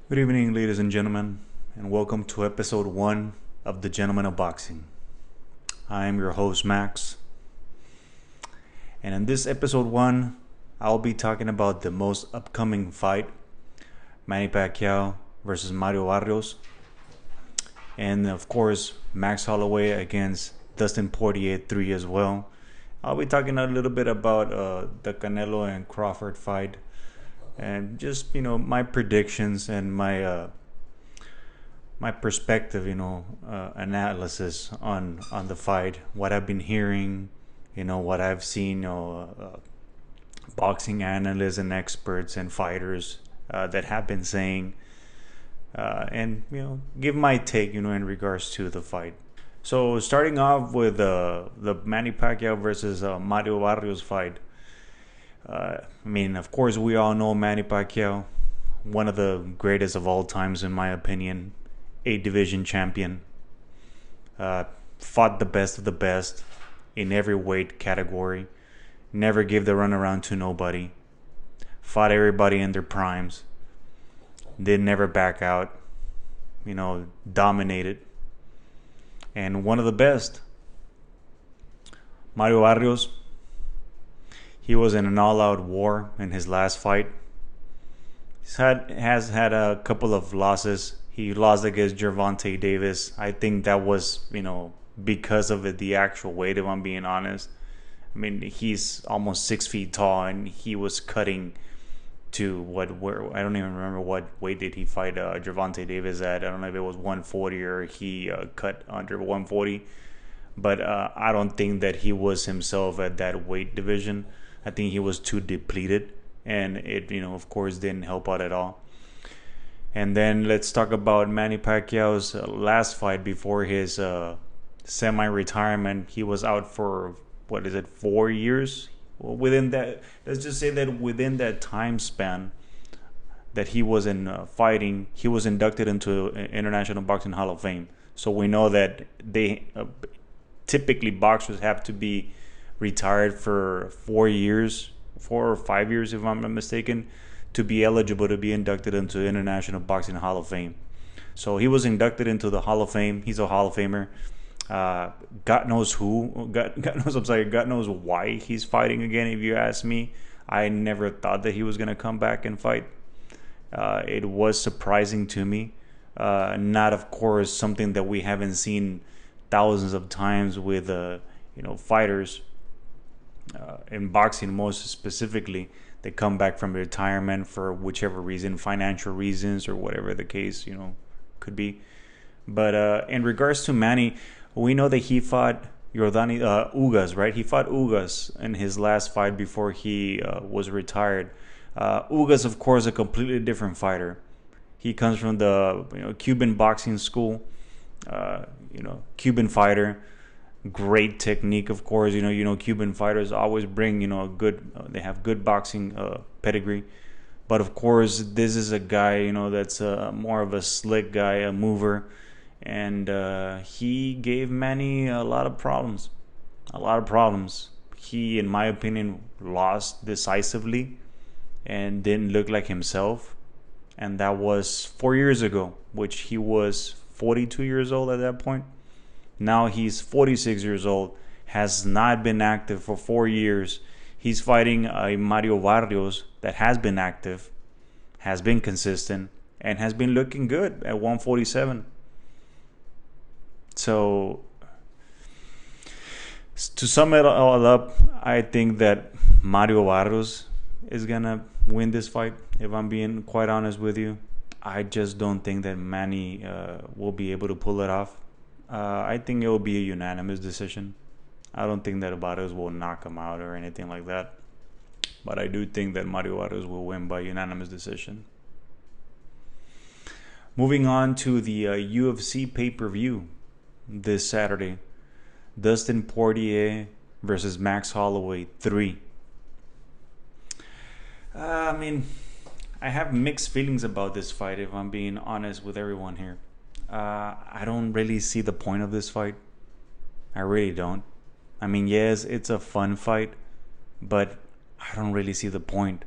Good evening, ladies and gentlemen, and welcome to episode 1 of The Gentleman of Boxing. I am your host, Max, and in this episode 1, I'll be talking about the most upcoming fight, Manny Pacquiao versus Mario Barrios, and of course, Max Holloway against Dustin Poirier 3 as well. I'll be talking a little bit about the Canelo and Crawford fight, and just my predictions and my perspective, analysis on the fight, what I've been hearing, what I've seen, boxing analysts and experts and fighters that have been saying, and give my take, in regards to the fight. So starting off with the Manny Pacquiao versus Mario Barrios fight. Of course, we all know Manny Pacquiao, one of the greatest of all times, in my opinion. 8 division champion. Fought the best of the best in every weight category. Never gave the runaround to nobody. Fought everybody in their primes. Did never back out. Dominated. And one of the best. Mario Barrios. He was in an all-out war in his last fight. Has had a couple of losses. He lost against Gervonta Davis. I think that was, because of the actual weight, if I'm being honest. He's almost 6 feet tall, and he was cutting to I don't even remember what weight did he fight Gervonta Davis at. I don't know if it was 140 or he cut under 140. But I don't think that he was himself at that weight division. I think he was too depleted, and it, of course, didn't help out at all. And then let's talk about Manny Pacquiao's last fight before his semi-retirement. He was out for, 4 years? Well, within that, let's just say that within that time span that he was in fighting, he was inducted into International Boxing Hall of Fame. So we know that they typically boxers have to be retired for 4 years, 4 or 5 years, if I'm not mistaken, to be eligible to be inducted into International Boxing Hall of Fame. So he was inducted into the Hall of Fame. He's a Hall of Famer. God knows God knows why he's fighting again. If you ask me, I never thought that he was gonna come back and fight. It was surprising to me. Not, of course, something that we haven't seen thousands of times with fighters. In boxing, most specifically, they come back from retirement for whichever reason, financial reasons or whatever the case could be. But in regards to Manny, we know that he fought Jordani Ugas, right? He fought Ugas in his last fight before he was retired. Ugas, of course, a completely different fighter. He comes from the Cuban boxing school. Cuban fighter. Great technique, of course. Cuban fighters always bring a good. They have good boxing pedigree, but of course, this is a guy that's more of a slick guy, a mover, and he gave Manny a lot of problems. A lot of problems. He, in my opinion, lost decisively and didn't look like himself, and that was 4 years ago, which he was 42 years old at that point. Now he's 46 years old, has not been active for 4 years. He's fighting a Mario Barrios that has been active, has been consistent, and has been looking good at 147. So, to sum it all up, I think that Mario Barrios is going to win this fight, if I'm being quite honest with you. I just don't think that Manny will be able to pull it off. I think it will be a unanimous decision. I don't think that Barrios will knock him out or anything like that. But I do think that Mario Barrios will win by unanimous decision. Moving on to the UFC pay-per-view this Saturday. Dustin Poirier versus Max Holloway 3. I have mixed feelings about this fight, if I'm being honest with everyone here. I don't really see the point of this fight. I really don't. Yes, it's a fun fight, but I don't really see the point.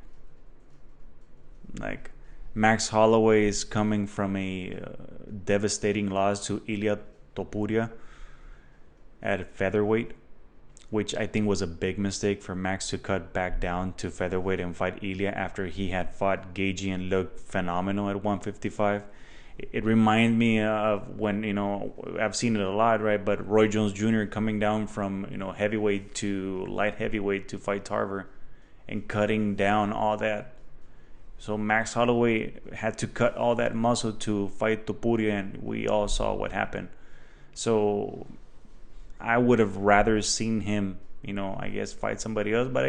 Like, Max Holloway is coming from a devastating loss to Ilia Topuria at featherweight, which I think was a big mistake for Max to cut back down to featherweight and fight Ilia after he had fought Gaethje and looked phenomenal at 155. It reminded me of when, I've seen it a lot, right? But Roy Jones Jr. coming down from, heavyweight to light heavyweight to fight Tarver and cutting down all that. So Max Holloway had to cut all that muscle to fight Topuria, and we all saw what happened. So I would have rather seen him, I guess, fight somebody else. But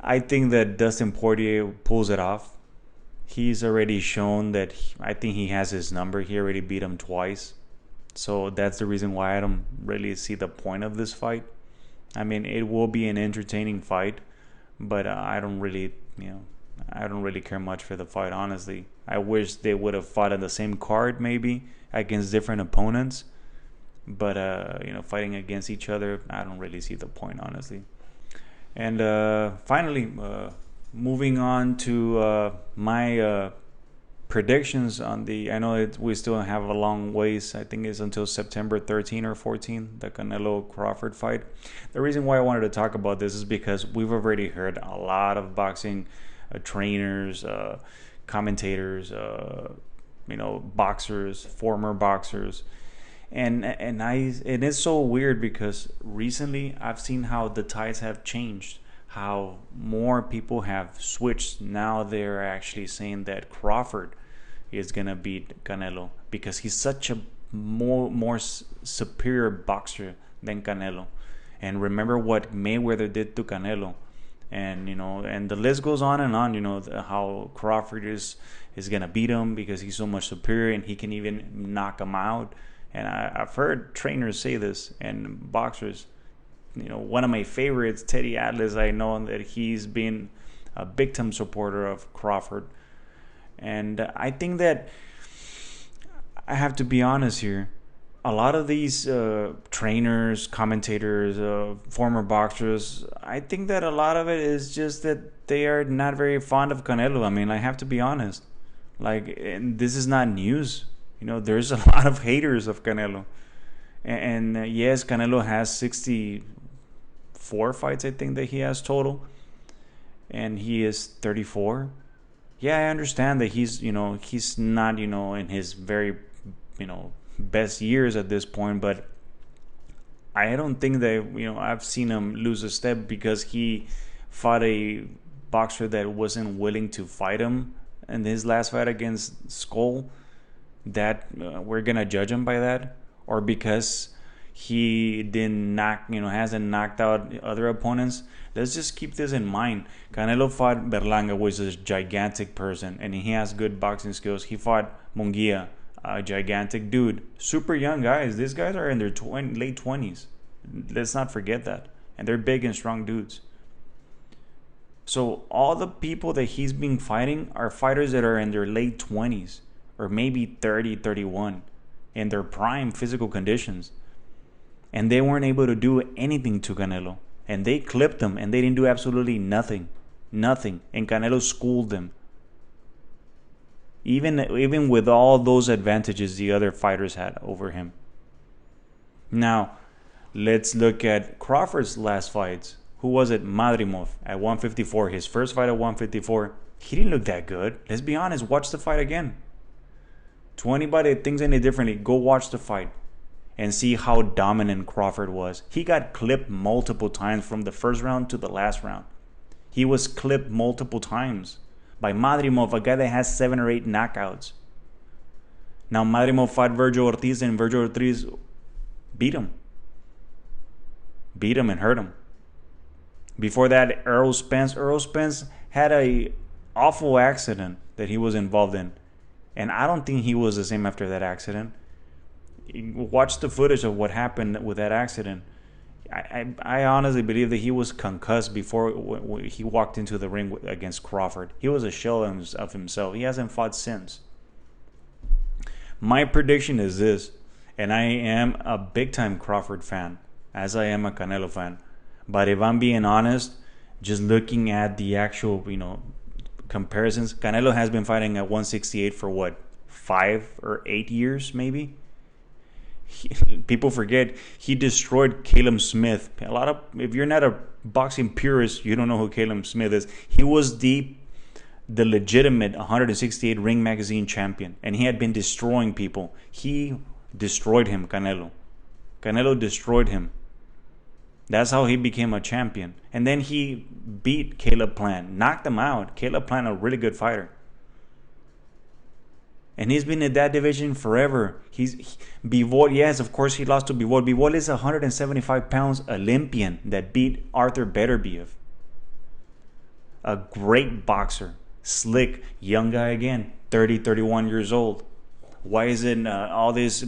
I think that Dustin Poirier pulls it off. He's already shown that I think he has his number. He already beat him twice. So that's the reason why I don't really see the point of this fight. It will be an entertaining fight, but I don't really care much for the fight, honestly. I wish they would have fought on the same card, maybe, against different opponents. But, fighting against each other, I don't really see the point, honestly. And finally, moving on to my predictions on I know we still have a long ways. I think it's until September 13 or 14, the Canelo Crawford fight. The reason why I wanted to talk about this is because we've already heard a lot of boxing trainers, commentators, boxers, former boxers, and it's so weird because recently I've seen how the tides have changed, how more people have switched. Now they're actually saying that Crawford is gonna beat Canelo because he's such a more superior boxer than Canelo. And remember what Mayweather did to Canelo, and and the list goes on and on. How Crawford is gonna beat him because he's so much superior and he can even knock him out. And I've heard trainers say this and boxers. One of my favorites, Teddy Atlas, I know that he's been a big time supporter of Crawford. And I think that I have to be honest here. A lot of these trainers, commentators, former boxers, I think that a lot of it is just that they are not very fond of Canelo. I have to be honest. And this is not news. There's a lot of haters of Canelo. And yes, Canelo has 64 fights, I think, that he has total. And he is 34. Yeah, I understand that he's not, in his very, best years at this point. But I don't think that, I've seen him lose a step because he fought a boxer that wasn't willing to fight him in his last fight against Skull. That we're gonna judge him by that, or because he didn't hasn't knocked out other opponents. Let's just keep this in mind. Canelo fought Berlanga, which is a gigantic person, and he has good boxing skills. He fought Munguia, a gigantic dude. Super young guys. These guys are in their late 20s. Let's not forget that. And they're big and strong dudes. So all the people that he's been fighting are fighters that are in their late 20s. Or maybe 30, 31, in their prime physical conditions. And they weren't able to do anything to Canelo. And they clipped him, and they didn't do absolutely nothing. Nothing. And Canelo schooled them. Even with all those advantages the other fighters had over him. Now, let's look at Crawford's last fights. Who was it? Madrimov at 154. His first fight at 154. He didn't look that good. Let's be honest. Watch the fight again. To anybody that thinks any differently, go watch the fight and see how dominant Crawford was. He got clipped multiple times from the first round to the last round. He was clipped multiple times by Madrimov, a guy that has 7 or 8 knockouts. Now Madrimov fought Virgil Ortiz, and Virgil Ortiz beat him. Beat him and hurt him. Before that, Errol Spence. Errol Spence had a awful accident that he was involved in. And I don't think he was the same after that accident. Watch the footage of what happened with that accident. I honestly believe that he was concussed before he walked into the ring against Crawford. He was a shell of himself. He hasn't fought since. My prediction is this, and I am a big-time Crawford fan, as I am a Canelo fan. But if I'm being honest, just looking at the actual, comparisons, Canelo has been fighting at 168 for what, 5 or 8 years maybe. People forget he destroyed Caleb Smith. If you're not a boxing purist, you don't know who Caleb Smith is. He was the legitimate 168 Ring Magazine champion, and he had been destroying people. He destroyed him, Canelo. Canelo destroyed him. That's how he became a champion. And then he beat Caleb Plant, knocked him out. Caleb Plant, a really good fighter. And he's been in that division forever. Bivol, yes, of course he lost to Bivol. Bivol is a 175 pounds Olympian that beat Arthur Beterbiev. A great boxer. Slick, young guy again, 30, 31 years old. Why isn't all this,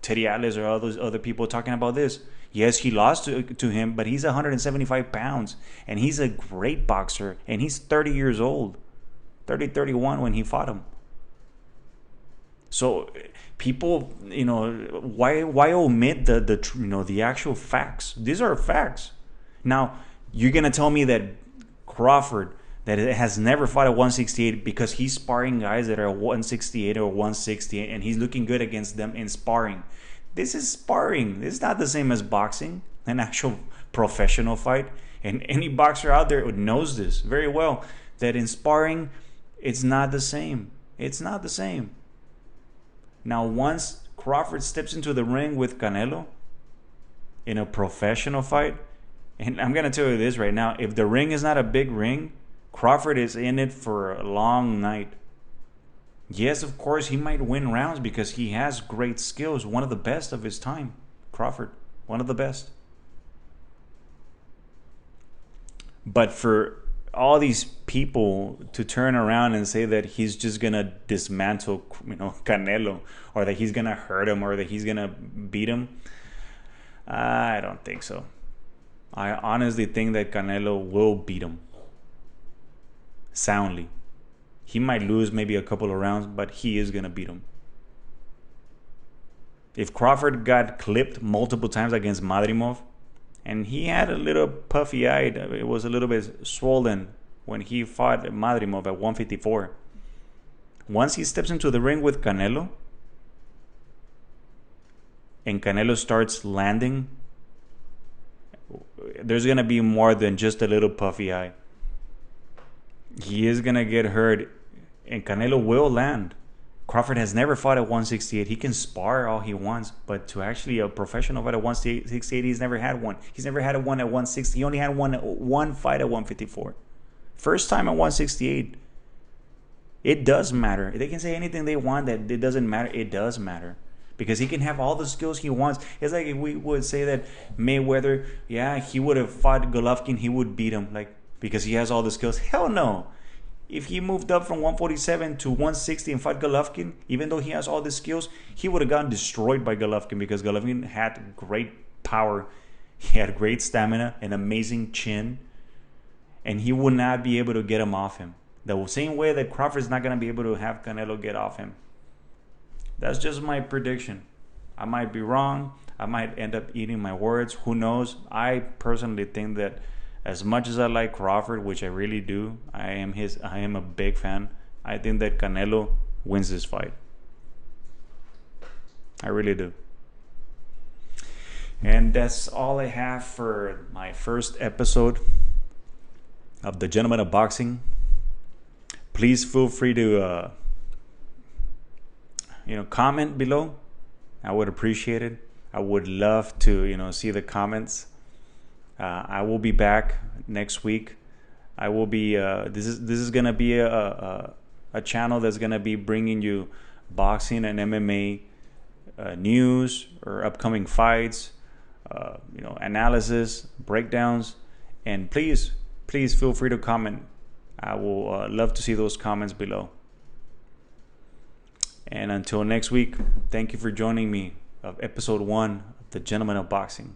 Teddy Atlas or all those other people talking about this? Yes, he lost to him, but he's 175 pounds. And he's a great boxer. And he's 30 years old. 30, 31 when he fought him. So people, why omit the actual facts? These are facts. Now, you're going to tell me that Crawford, that it has never fought at 168 because he's sparring guys that are 168 or 160 and he's looking good against them in sparring. This is sparring. It's not the same as boxing, an actual professional fight. And any boxer out there knows this very well, that in sparring, it's not the same. It's not the same. Now, once Crawford steps into the ring with Canelo in a professional fight, and I'm going to tell you this right now, if the ring is not a big ring, Crawford is in it for a long night. Yes, of course, he might win rounds because he has great skills. One of the best of his time. Crawford, one of the best. But for all these people to turn around and say that he's just going to dismantle, Canelo, or that he's going to hurt him, or that he's going to beat him, I don't think so. I honestly think that Canelo will beat him. Soundly. He might lose maybe a couple of rounds, but he is going to beat him. If Crawford got clipped multiple times against Madrimov, and he had a little puffy eye, it was a little bit swollen when he fought Madrimov at 154. Once he steps into the ring with Canelo, and Canelo starts landing, there's going to be more than just a little puffy eye. He is going to get hurt, and Canelo will land. Crawford has never fought at 168. He can spar all he wants, but to actually a professional fight at 168, he's never had one. He's never had one at 160. He only had one fight at 154. First time at 168. It does matter. They can say anything they want that it doesn't matter. It does matter. Because he can have all the skills he wants. It's like if we would say that Mayweather, yeah, he would have fought Golovkin, he would beat him, because he has all the skills. Hell no. If he moved up from 147 to 160 and fought Golovkin, even though he has all the skills, he would have gotten destroyed by Golovkin, because Golovkin had great power. He had great stamina, an amazing chin, and he would not be able to get him off him. The same way that Crawford's not going to be able to have Canelo get off him. That's just my prediction. I might be wrong. I might end up eating my words. Who knows? I personally think that as much as I like Crawford, which I really do, I am a big fan. I think that Canelo wins this fight. I really do. And that's all I have for my first episode of The Gentleman of Boxing. Please feel free to comment below. I would appreciate it. I would love to see the comments. I will be back next week. I will be this is gonna be a channel that's gonna be bringing you boxing and MMA news or upcoming fights, analysis, breakdowns, and please feel free to comment. I will love to see those comments below. And until next week, thank you for joining me of episode 1 of The Gentleman of Boxing.